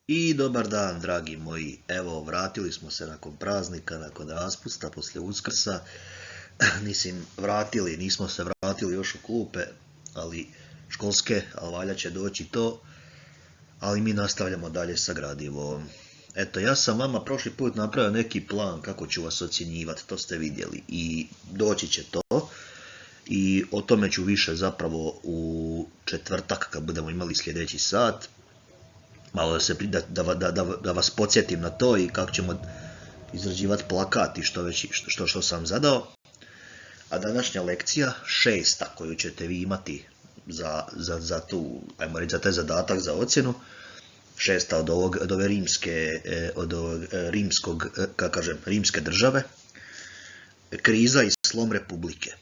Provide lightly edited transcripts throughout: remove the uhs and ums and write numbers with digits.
I dobar dan, dragi moji. Evo, vratili smo se nakon praznika, nakon raspusta, poslije Uskrsa. Nismo se vratili još u klupe, ali školske, ali valja će doći to. Ali mi nastavljamo dalje sa gradivom. Eto, ja sam vama prošli put napravio neki plan kako ću vas ocjenjivati, to ste vidjeli. I doći će to. I o tome ću više zapravo u četvrtak kad budemo imali sljedeći sat. Malo da vas podsjetim na to i kako ćemo izrađivati plakat i što sam zadao. A današnja lekcija, 6. koju ćete vi imati za tu, ajmo reći, za taj zadatak za ocjenu, 6. od ove rimske države, kriza i slom republike.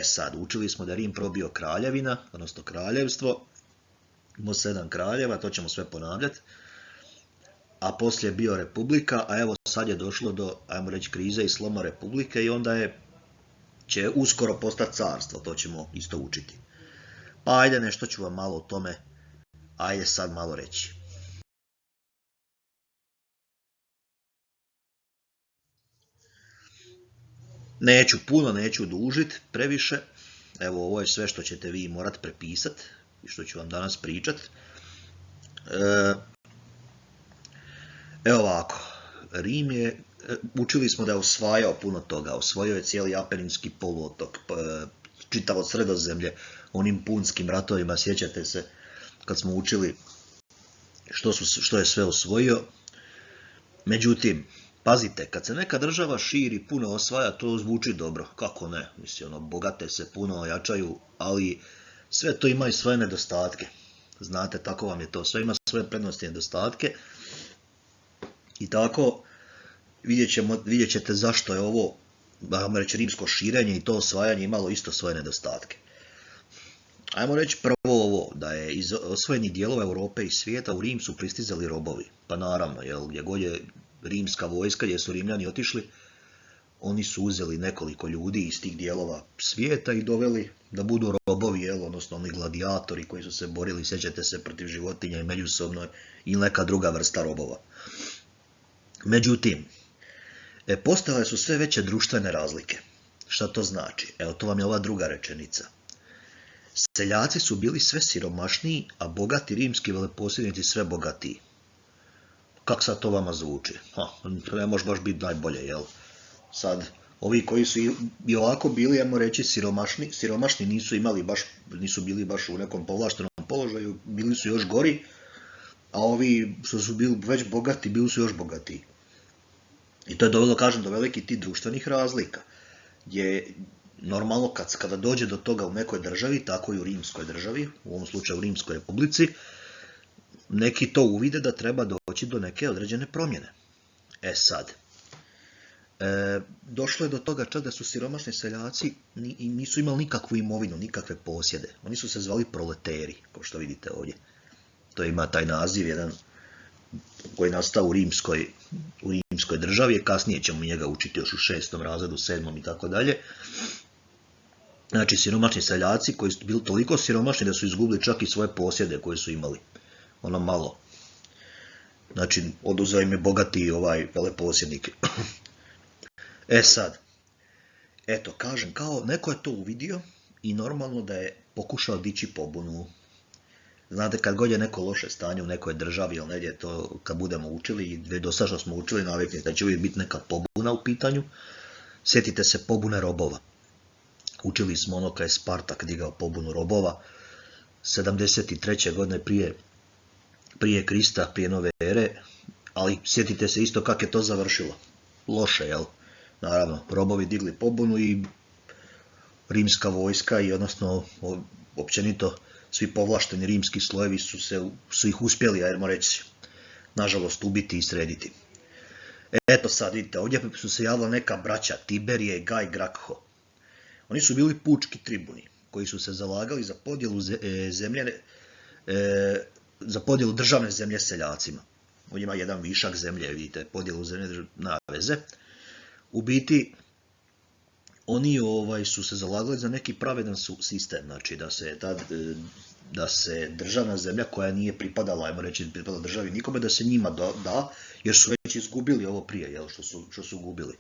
Sad, učili smo da Rim probio kraljevina, odnosno kraljevstvo, imao 7 kraljeva, to ćemo sve ponavljati, a poslije je bio republika, a evo sad je došlo do, ajmo reći, krize i sloma republike i onda će uskoro postati carstvo, to ćemo isto učiti. Pa ajde, nešto ću vam malo o tome, ajde sad malo reći. Neću dužiti previše, evo ovo je sve što ćete vi morati prepisati i što ću vam danas pričati. Evo ovako, Rim je, učili smo da je osvajao puno toga, osvojio je cijeli Apeninski poluotok, čitavo Sredozemlje, onim punskim ratovima, sjećate se kad smo učili što je sve osvojio. Međutim, pazite, kad se neka država širi, puno osvaja, to zvuči dobro, kako ne, mislim, bogate se, puno ojačaju, ali sve to ima i svoje nedostatke. Znate, tako vam je to, sve ima svoje prednosti i nedostatke. I tako vidjet ćete zašto je ovo, ajmo reći, rimsko širenje i to osvajanje imalo isto svoje nedostatke. Ajmo reći prvo ovo, da je iz osvojenih dijelova Europe i svijeta u Rim su pristizali robovi. Pa naravno, gdje god je rimska vojska, gdje su Rimljani otišli, oni su uzeli nekoliko ljudi iz tih dijelova svijeta i doveli da budu robovi, odnosno oni gladijatori koji su se borili, sjećate se, protiv životinja i međusobno ili neka druga vrsta robova. Međutim, postojale su sve veće društvene razlike. Šta to znači? Evo, to vam je ova druga rečenica. Seljaci su bili sve siromašniji, a bogati rimski veleposjednici sve bogatiji. Kako sad to vama zvuči? Ne može baš biti najbolje, jel? Sad, ovi koji su i ovako bili, ajmo reći, siromašni nisu bili baš u nekom povlaštenom položaju, bili su još gori, a ovi što su bili već bogati, bili su još bogatiji. I to je dovelo, kažem, do velikih tih društvenih razlika, gdje normalno kada dođe do toga u nekoj državi, tako i u rimskoj državi, u ovom slučaju u Rimskoj republici, neki to uvide da treba doći do neke određene promjene. Sad, došlo je do toga čak da su siromašni seljaci i nisu imali nikakvu imovinu, nikakve posjede. Oni su se zvali proleteri, kao što vidite ovdje. To ima taj naziv jedan koji je nastao u rimskoj državi, kasnije ćemo njega učiti još u 6. razredu, 7. i tako dalje. Znači, siromašni seljaci koji su bili toliko siromašni da su izgubili čak i svoje posjede koje su imali. Ono malo. Znači, oduzeo im je bogati veleposjednik. Sad, eto, kažem, kao neko je to uvidio i normalno da je pokušao dići pobunu. Znate, kad god je neko loše stanje u nekoj državi ili negdje, to kad budemo učili i do sada što smo učili, naviknite da će uvijek biti neka pobuna u pitanju. Sjetite se pobune robova. Učili smo ono kad je Spartak digao pobunu robova 73. godine prije Krista, prije nove ere, ali sjetite se isto kako je to završilo. Loše, jel? Naravno, robovi digli pobunu i rimska vojska i odnosno općenito svi povlašteni rimski slojevi su ih uspjeli, ajmo reći, nažalost, ubiti i srediti. Eto sad, vidite, ovdje su se javila neka braća, Tiberije, Gaj, Graccho. Oni su bili pučki tribuni koji su se zalagali za podjelu državne zemlje seljacima. Ovdje ima jedan višak zemlje, vidite, podjelu zemlje na veze. U biti, oni su se zalagali za neki pravedan sistem, znači da se da se državna zemlja koja nije pripadala, ajmo reći, pripadala državi nikome, da se njima da, jer su već izgubili ovo prije, jel, što su gubili.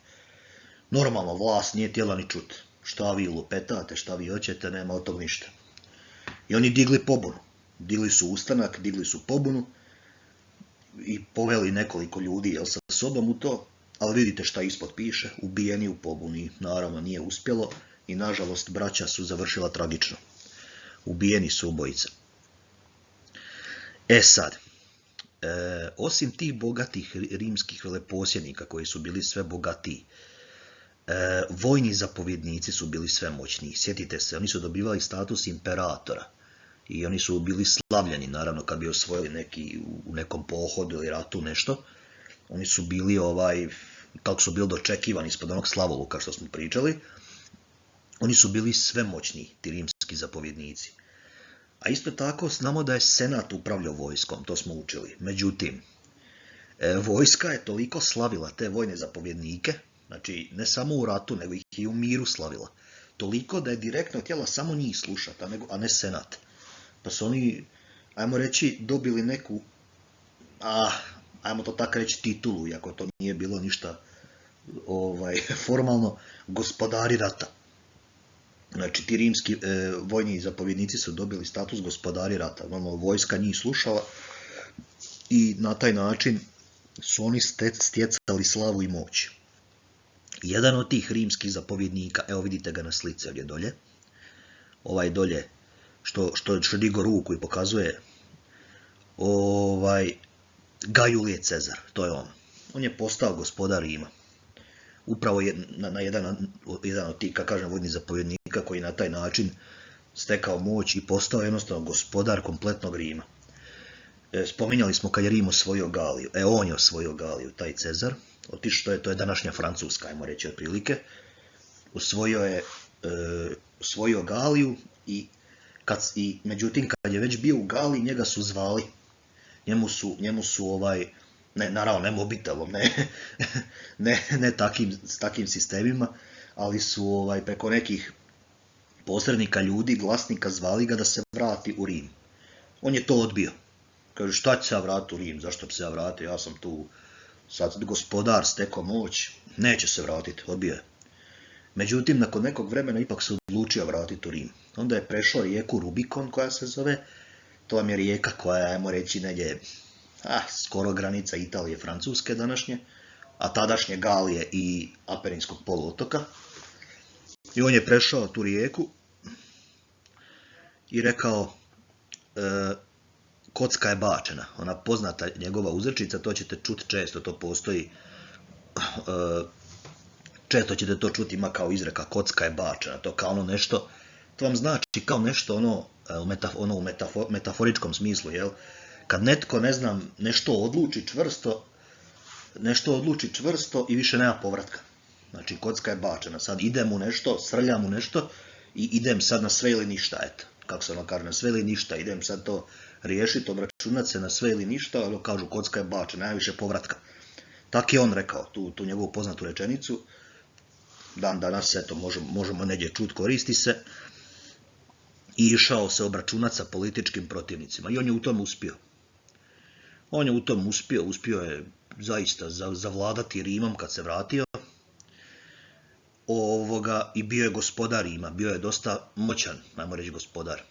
Normalno, vlast nije htjela ni čut. Šta vi lupetate, šta vi hoćete, nema od tog ništa. I oni digli pobunu. Digli su ustanak, digli su pobunu i poveli nekoliko ljudi, jel, sa sobom u to, ali vidite šta ispod piše, ubijeni u pobuni. Naravno, nije uspjelo i nažalost braća su završila tragično. Ubijeni su obojica. E sad, osim tih bogatih rimskih veleposjednika koji su bili sve bogatiji, vojni zapovjednici su bili sve moćniji. Sjetite se, oni su dobivali status imperatora i oni su bili slavljeni, naravno, kad bi osvojili neki u nekom pohodu ili ratu nešto. Oni su bili, kako su bili dočekivani ispod onog slavoluka što smo pričali, oni su bili sve moćniji, ti rimski zapovjednici. A isto tako znamo da je senat upravljao vojskom, to smo učili. Međutim, vojska je toliko slavila te vojne zapovjednike, znači ne samo u ratu, nego ih i u miru slavila. Toliko da je direktno htjela samo njih slušati, a ne senat. Pa su oni, ajmo reći, dobili neku, ajmo to tako reći, titulu, iako to nije bilo ništa formalno, gospodari rata. Znači, ti rimski vojni zapovjednici su dobili status gospodari rata. Normalno, vojska njih slušala i na taj način su oni stjecali slavu i moć. Jedan od tih zapovjednika, evo vidite ga na slici ovdje dolje, ovaj dolje što digo ruku i pokazuje, Gaj Julije Cezar, to je on. On je postao gospodar Rima. Upravo na jedan od tih, kako kažem, vojnih zapovjednika koji na taj način stekao moć i postao jednostavno gospodar kompletnog Rima. Spominjali smo kad je Rim osvojio Galiju. On je osvojio Galiju, taj Cezar. To je današnja Francuska, ajmo reći otprilike. Osvojio Galiju i međutim kad je već bio u Galiji, njega su zvali. Njemu su naravno ne mobitelom, ne takim sistemima, ali su preko nekih posrednika ljudi, glasnika, zvali ga da se vrati u Rim. On je to odbio. Kaže, šta će se ja vratiti u Rim, zašto bi se ja vratio, ja sam tu sad gospodar, stekao moć, neće se vratiti, odbio je. Međutim, nakon nekog vremena ipak se odlučio vratiti u Rim. Onda je prešao rijeku Rubikon, koja se zove, to vam je rijeka koja je, ajmo reći, negdje skoro granica Italije i Francuske današnje, a tadašnje Galije i Aperinskog poluotoka. I on je prešao tu rijeku i rekao, kocka je bačena. Ona poznata njegova uzrečica, to ćete čuti često, to postoji, često ćete to čuti, ima kao izreka, kocka je bačena, to kao ono nešto, to vam znači kao nešto u metaforičkom smislu, jel? Kad netko, ne znam, nešto odluči čvrsto i više nema povratka. Znači, kocka je bačena. Sad idem u nešto, srljam u nešto i idem sad na sve ili ništa, eto. Kako se ono kaže, na sve ili ništa, idem sad to riješiti, obračunati se na sve ili ništa, ali kažu kocka je bačena, nema više povratka. Tak je on rekao, tu njegovu poznatu rečenicu. Dan danas, eto, možemo negdje čuti, koristi se. I išao se obračunati sa političkim protivnicima. I on je u tom uspio. Uspio je zaista zavladati Rimom kad se vratio. I bio je gospodar Rima, bio je dosta moćan, ajmo reći, gospodar.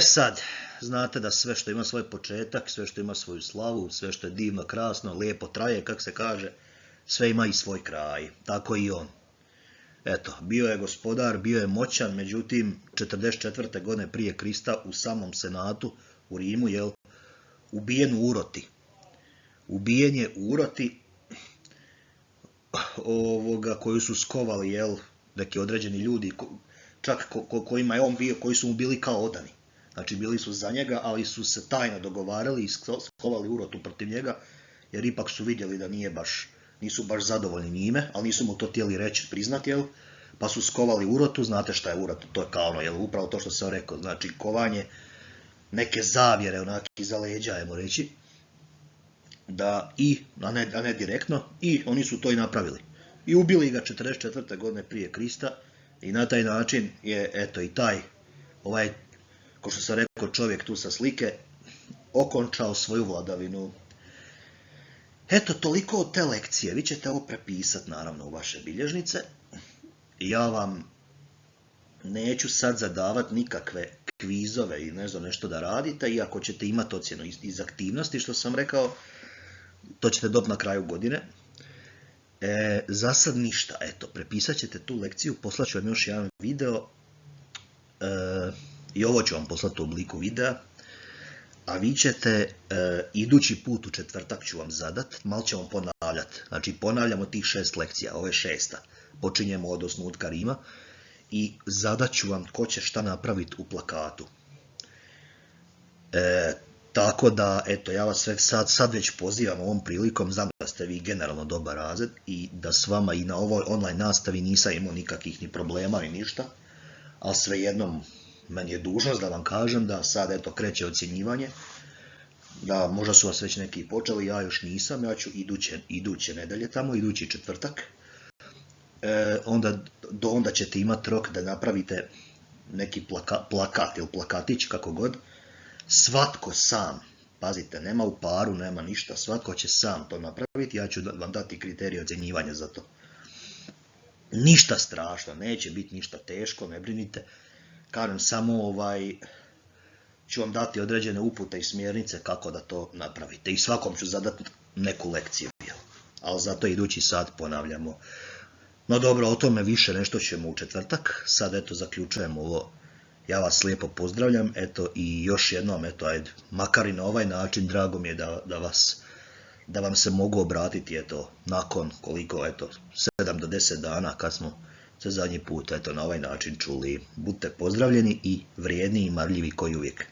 Sad, znate da sve što ima svoj početak, sve što ima svoju slavu, sve što je divno, krasno, lijepo traje, kako se kaže, sve ima i svoj kraj, tako i on. Eto, bio je gospodar, bio je moćan, međutim, 44. godine prije Krista u samom senatu u Rimu, ubijen u uroti. Ubijen je u uroti koju su skovali, neki određeni ljudi, čak kojima je on bio, koji su mu bili kao odani. Znači, bili su za njega, ali su se tajno dogovarali i skovali urotu protiv njega, jer ipak su vidjeli da nisu baš zadovoljni njime, ali nisu mu to htjeli reći, priznati, pa su skovali urotu. Znate šta je urot? To je kao upravo to što sam rekao, znači kovanje neke zavjere, onaki iza leđa, ajmo reći, a ne direktno, i oni su to i napravili. I ubili ga 44. godine prije Krista i na taj način je, eto, i ko što sam rekao, čovjek tu sa slike, okončao svoju vladavinu. Eto, toliko od te lekcije. Vi ćete ovo prepisati, naravno, u vaše bilježnice. Ja vam neću sad zadavati nikakve kvizove i ne znam nešto da radite, iako ćete imati ocjenu iz aktivnosti, što sam rekao, to ćete dobiti na kraju godine. Za sad ništa, eto, prepisat ćete tu lekciju, poslat ću vam još jedan video, i ovo ću vam poslati u obliku videa, a vi ćete idući put u četvrtak ću vam zadat, malo ćemo ponavljati, znači ponavljamo tih 6 lekcija, ovo je 6. Počinjemo od osnutka Rima i zadat ću vam tko će šta napraviti u plakatu. Tako da, eto, ja vas sve sad već pozivam ovom prilikom, znam da ste vi generalno dobar razred i da s vama i na ovoj online nastavi nisam imao nikakvih ni problema ni ništa, ali svejedno meni je dužnost da vam kažem da sad, eto, kreće ocjenjivanje, da možda su vas već neki počeli, ja još nisam, ja ću iduće nedelje tamo, idući četvrtak, onda ćete imati rok da napravite neki plakat ili plakatić, kako god, svatko sam, pazite, nema u paru, nema ništa, svatko će sam to napraviti, ja ću vam dati kriterije ocjenjivanja za to. Ništa strašno, neće biti ništa teško, ne brinite, kažem samo ću vam dati određene upute i smjernice kako da to napravite i svakom ću zadati neku lekciju, ali zato idući sad ponavljamo. No dobro, o tome više nešto ćemo u četvrtak, sad eto zaključujemo ovo. Ja vas lijepo pozdravljam, eto i još jednom, eto ajde, makar i na ovaj način, drago mi je da vam se mogu obratiti, eto, nakon koliko, eto, 7 do 10 dana kad smo se zadnji put, eto, na ovaj način čuli. Budite pozdravljeni i vrijedni i marljivi koji uvijek.